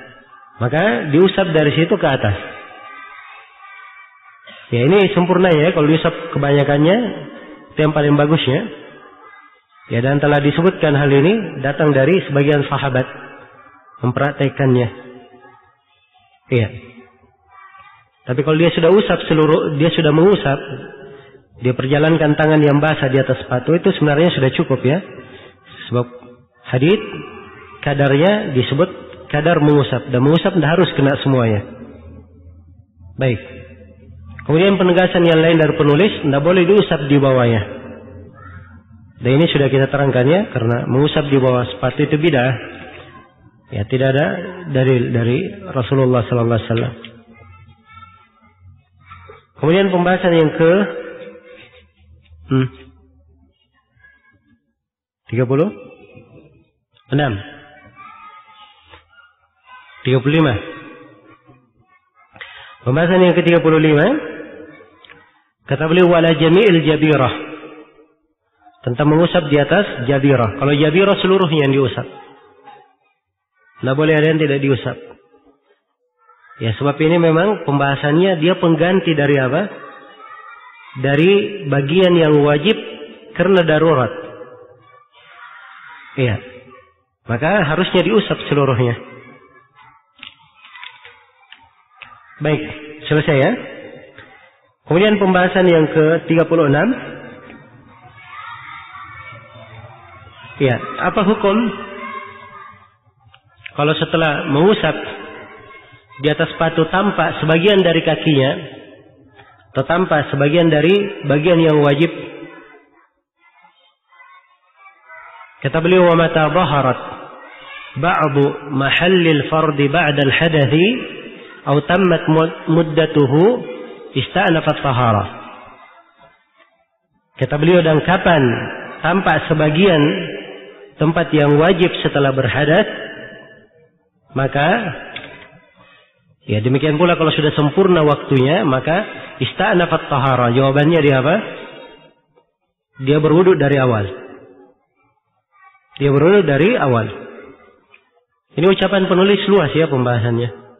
maka diusap dari situ ke atas. Ya ini sempurnanya ya. Kalau diusap kebanyakannya itu yang paling bagusnya. Ya dan telah disebutkan hal ini datang dari sebagian sahabat mempraktekannya. Iya. Tapi kalau dia sudah usap dia sudah mengusap, dia perjalankan tangan yang basah di atas sepatu itu sebenarnya sudah cukup ya. Sebab hadits kadarnya disebut kadar mengusap, dan mengusap tidak harus kena semuanya. Baik. Kemudian penegasan yang lain dari penulis, tidak boleh diusap di bawahnya. Dan ini sudah kita terangkan ya, karena mengusap di bawah sepatu itu bid'ah. Ya tidak ada dari Rasulullah Sallallahu Alaihi Wasallam. Kemudian pembahasan yang ke 35. Pembahasan yang ke-35. Kata beliau wala jami'il jabirah. Tentang mengusap di atas jabirah. Kalau jabirah seluruhnya yang diusap. Tidak boleh ada yang tidak diusap. Ya sebab ini memang pembahasannya dia pengganti dari apa? Dari bagian yang wajib karena darurat. Iya. Maka harusnya diusap seluruhnya. Baik, selesai ya. Kemudian pembahasan yang ke-36. Ya, apa hukum kalau setelah mengusap di atas sepatu tampak sebagian dari kakinya atau tampak sebagian dari bagian yang wajib? Kata beliau wa mata dhaharat ba'du mahallil fardi ba'da al-hadathi atau tammat muddatuhu ista'nafat taharah. Kata beliau dan kapan tampak sebagian tempat yang wajib setelah berhadas, maka ya demikian pula kalau sudah sempurna waktunya maka ista'nafat taharah. Jawabannya dia apa? Dia berwudu dari awal. Dia berwudu dari awal. Ini ucapan penulis luas ya pembahasannya.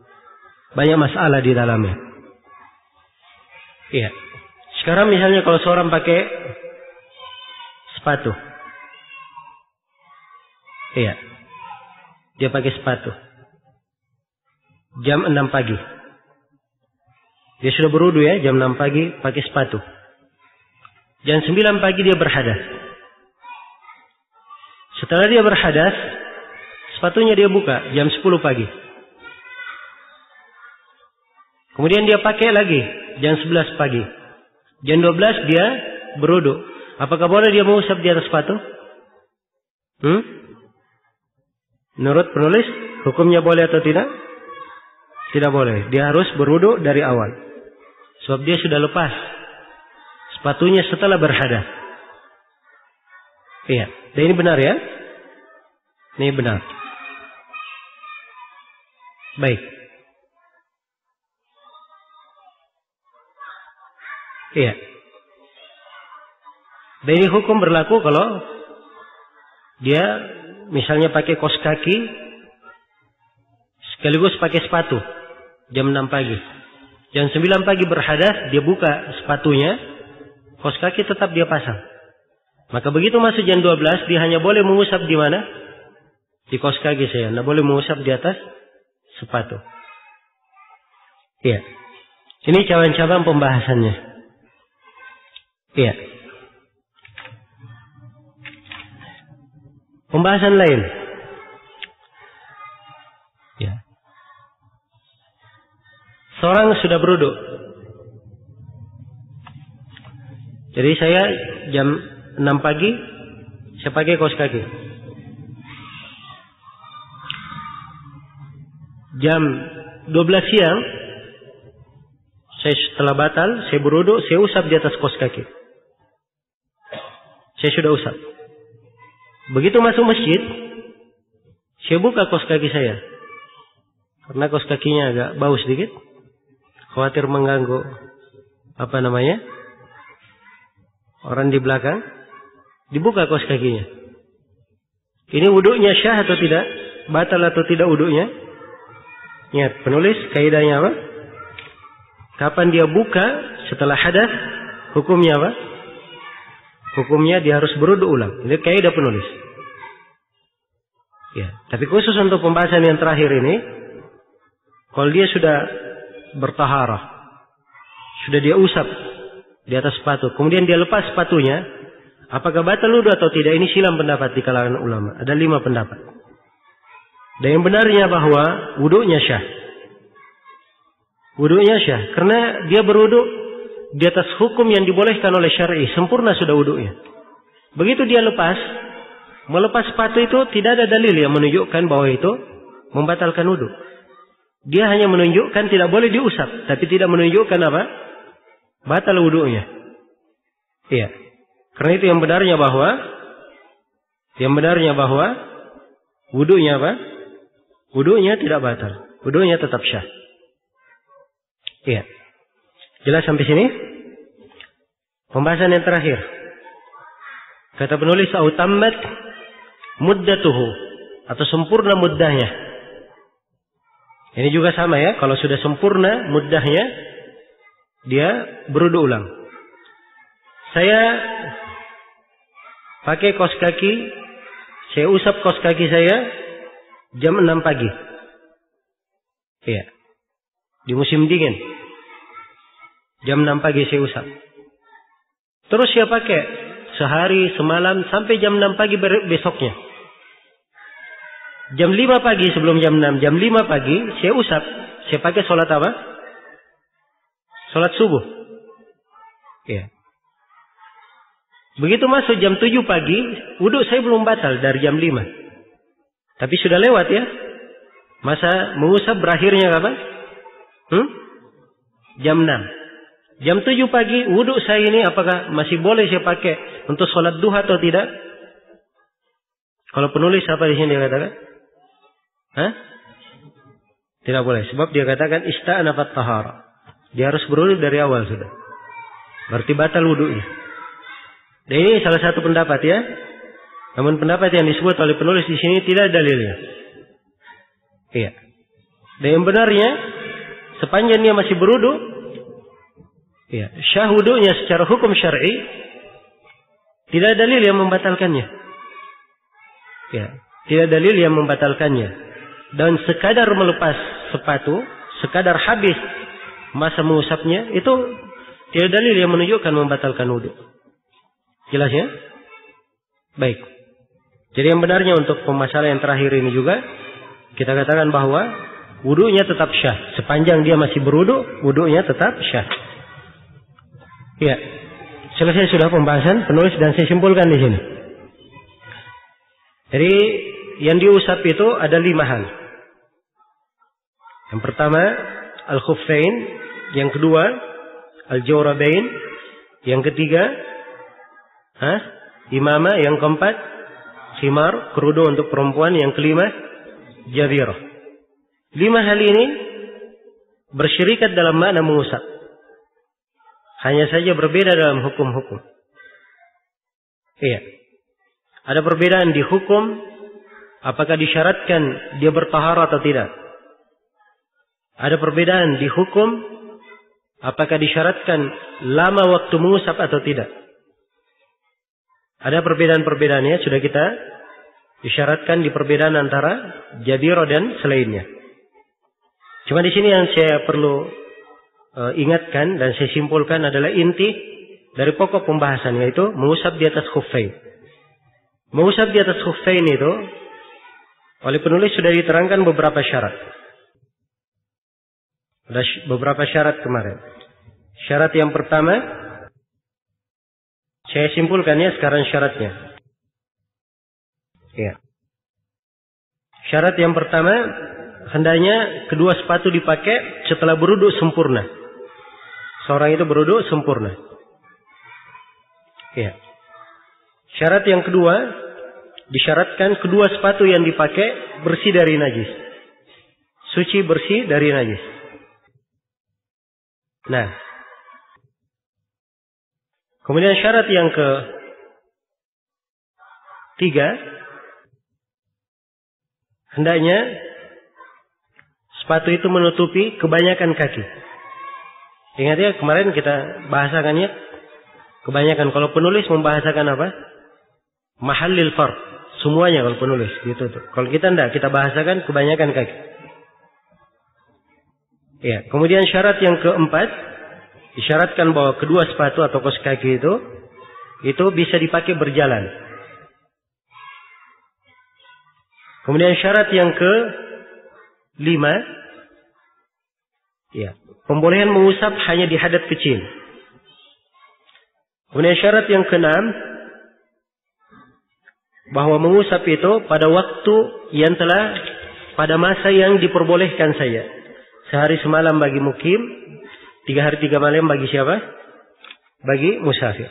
Banyak masalah di dalamnya. Iya. Sekarang misalnya kalau seorang pakai sepatu. Iya. Dia pakai sepatu. Jam 6 pagi. Dia sudah berwudu ya, jam 6 pagi pakai sepatu. Jam 9 pagi dia berhadas. Setelah dia berhadas, sepatunya dia buka jam 10 pagi. Kemudian dia pakai lagi jam 11 pagi. Jam 12 dia berwudu. Apakah boleh dia mengusap di atas sepatu? Menurut penulis, hukumnya boleh atau tidak? Tidak boleh. Dia harus berwudu dari awal. Sebab dia sudah lepas sepatunya setelah berhadas. Iya. Dan ini benar ya? Ini benar. Baik. Iya. Dan ini hukum berlaku kalau dia misalnya pakai kaos kaki sekaligus pakai sepatu jam 6 pagi. Jam 9 pagi berhadas, dia buka sepatunya, kaos kaki tetap dia pasang. Maka begitu masuk jam 12, dia hanya boleh mengusap di mana? Di kaos kaki saya. Tidak boleh mengusap di atas sepatu. Iya. Ini cabang-cabang pembahasannya. Iya. Pembahasan lain. Ya. Seorang sudah berwudu. Jadi saya jam 6 pagi Saya pakai kaos kaki. Jam 12 siang, saya setelah batal, saya berwudu, saya usap di atas kaos kaki. Saya sudah usap. Begitu masuk masjid, saya buka kaos kaki saya. Karena kaos kakinya agak bau sedikit. Khawatir mengganggu orang di belakang. Dibuka kaos kakinya. Ini wudunya syah atau tidak? Batal atau tidak wudunya? Ingat, penulis kaidahnya apa? Kapan dia buka setelah hadas, hukumnya apa? Hukumnya dia harus berwudu ulang. Ini kaidah penulis. Ya, tapi khusus untuk pembahasan yang terakhir ini, kalau dia sudah bertaharah, sudah dia usap di atas sepatu, kemudian dia lepas sepatunya, apakah batal wudu atau tidak? Ini silang pendapat di kalangan ulama. Ada 5 pendapat. Dan yang benarnya bahwa wudunya syah. Wudunya syah. Karena dia berwudu di atas hukum yang dibolehkan oleh syar'i. Sempurna sudah wudunya. Begitu dia melepas sepatu itu tidak ada dalil yang menunjukkan bahwa itu membatalkan wudu. Dia hanya menunjukkan tidak boleh diusap. Tapi tidak menunjukkan apa? Batal wudunya. Iya. Karena itu yang benarnya bahwa wudunya apa? Wudunya tidak batal. Wudunya tetap syah. Iya. Jelas sampai sini? Pembahasan yang terakhir. Kata penulis, au tammat muddatuhu, atau sempurna muddahnya. Ini juga sama ya, kalau sudah sempurna muddahnya, dia berwudu ulang. Saya pakai kaos kaki, saya usap kaos kaki saya jam 6 pagi. Iya. Di musim dingin. Jam 6 pagi saya usap. Terus saya pakai sehari, semalam, sampai jam 6 pagi besoknya. Jam 5 pagi sebelum jam 6, jam 5 pagi saya usap. Saya pakai sholat apa? Sholat subuh. Iya. Begitu masuk jam 7 pagi, wudu saya belum batal dari jam 5. Tapi sudah lewat ya. Masa mengusap berakhirnya kapan? Jam 6. Jam 7 pagi, wudu saya ini apakah masih boleh saya pakai untuk sholat duha atau tidak? Kalau penulis apa di sini dia katakan? Tidak boleh. Sebab dia katakan ista'nafat tahara. Dia harus berwudu dari awal sudah. Berarti batal wudunya. Dan ini salah satu pendapat ya. Namun pendapat yang disebut oleh penulis di sini tidak ada dalilnya. Iya. Dan yang benarnya, sepanjang dia masih berwudu, iya, syah wudunya secara hukum syar'i, tidak ada dalil yang membatalkannya. Iya, tidak ada dalil yang membatalkannya. Dan sekadar melepas sepatu, sekadar habis masa mengusapnya, itu tidak ada dalil yang menunjukkan membatalkan wudu. Jelas ya? Baik. Jadi yang benarnya untuk pemasalah yang terakhir ini juga, kita katakan bahwa wudunya tetap syah. Sepanjang dia masih berwudu, wudunya tetap syah. Ya. Selesai sudah pembahasan penulis dan saya simpulkan di sini. Jadi yang diusap itu ada 5 hal. Yang pertama al-khuffain, yang kedua al-jawrabain, yang ketiga imamah, yang keempat khimar, kerudung untuk perempuan, yang kelima jabirah. 5 hal ini bersyirikat dalam makna mengusap. Hanya saja berbeda dalam hukum-hukum. Iya. Ada perbedaan di hukum, apakah disyaratkan dia bertaharah atau tidak. Ada perbedaan di hukum, apakah disyaratkan lama waktu mengusap atau tidak. Ada perbedaan-perbedaannya, sudah kita isyaratkan di perbedaan antara jabirah dan selainnya. Cuma di sini yang saya perlu ingatkan dan saya simpulkan adalah inti dari pokok pembahasan, yaitu mengusap di atas khuffain. Mengusap di atas khuffain itu oleh penulis sudah diterangkan beberapa syarat. Ada beberapa syarat kemarin. Syarat yang pertama, saya simpulkannya sekarang syaratnya. Ya. Syarat yang pertama, hendaknya kedua sepatu dipakai setelah berwudu sempurna. Seorang itu berwudu sempurna. Ya. Syarat yang kedua, disyaratkan kedua sepatu yang dipakai bersih dari najis. Suci bersih dari najis. Nah. Kemudian syarat yang ketiga, hendaknya sepatu itu menutupi kebanyakan kaki. Ingat ya, kemarin kita bahasakannya kebanyakan. Kalau penulis membahasakan apa? Mahallil fard. Semuanya kalau penulis gitu tuh. Kalau kita enggak, kita bahasakan kebanyakan kaki. Ya, kemudian syarat yang keempat, disyaratkan bahwa kedua sepatu atau kaos kaki itu bisa dipakai berjalan. Kemudian syarat yang kelima, ya, pembolehan mengusap hanya di hadat kecil. Kemudian syarat yang keenam, bahwa mengusap itu pada waktu yang telah pada masa yang diperbolehkan saja. Sehari semalam bagi mukim, 3 hari 3 malam bagi siapa? Bagi musafir.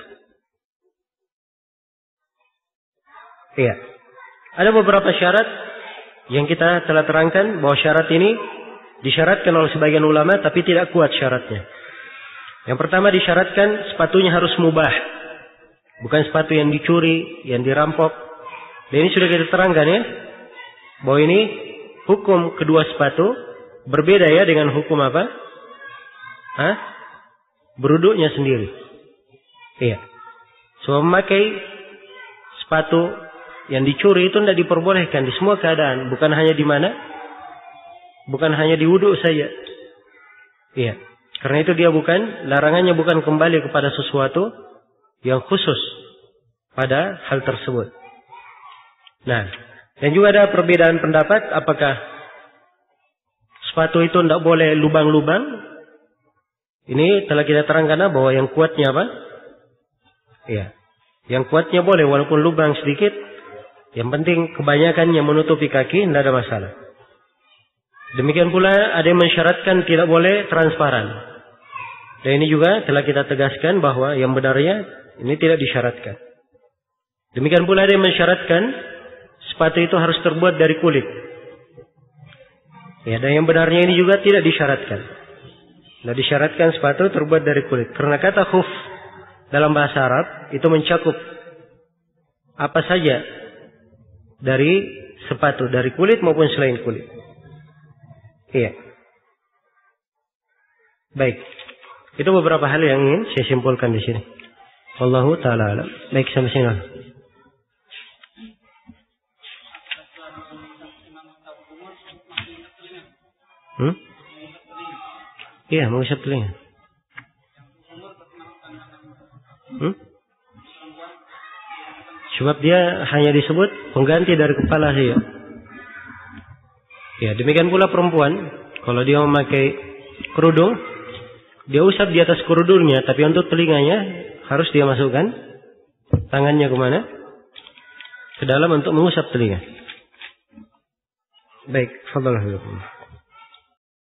Iya. Ada beberapa syarat yang kita telah terangkan bahwa syarat ini disyaratkan oleh sebagian ulama tapi tidak kuat syaratnya. Yang pertama disyaratkan sepatunya harus mubah. Bukan sepatu yang dicuri, yang dirampok. Dan ini sudah kita terangkan ya. Bahwa ini hukum kedua sepatu berbeda ya dengan hukum apa? Berwuduknya sendiri. Iya. So memakai sepatu yang dicuri itu tidak diperbolehkan di semua keadaan. Bukan hanya di mana? Bukan hanya di wuduk saja. Iya. Karena itu dia larangannya bukan kembali kepada sesuatu yang khusus pada hal tersebut. Nah, dan juga ada perbedaan pendapat apakah sepatu itu tidak boleh lubang-lubang. Ini telah kita terangkan bahwa yang kuatnya apa? Iya. Yang kuatnya boleh walaupun lubang sedikit. Yang penting kebanyakannya menutupi kaki, tidak ada masalah. Demikian pula ada yang mensyaratkan tidak boleh transparan. Dan ini juga telah kita tegaskan bahwa yang benarnya ini tidak disyaratkan. Demikian pula ada yang mensyaratkan sepatu itu harus terbuat dari kulit. Ya, dan yang benarnya ini juga tidak disyaratkan. Tidak disyaratkan sepatu terbuat dari kulit. Karena kata khuf dalam bahasa Arab itu mencakup apa saja dari sepatu, dari kulit maupun selain kulit. Iya. Baik. Itu beberapa hal yang ingin saya simpulkan di sini. Wallahu ta'ala alam. Baik, sampai sini. Iya, mengusap telinga. Sebab dia hanya disebut pengganti dari kepala saja. Ya, demikian pula perempuan, kalau dia memakai kerudung, dia usap di atas kerudungnya, tapi untuk telinganya harus dia masukkan tangannya kemana? Ke dalam untuk mengusap telinga. Baik, fadhal.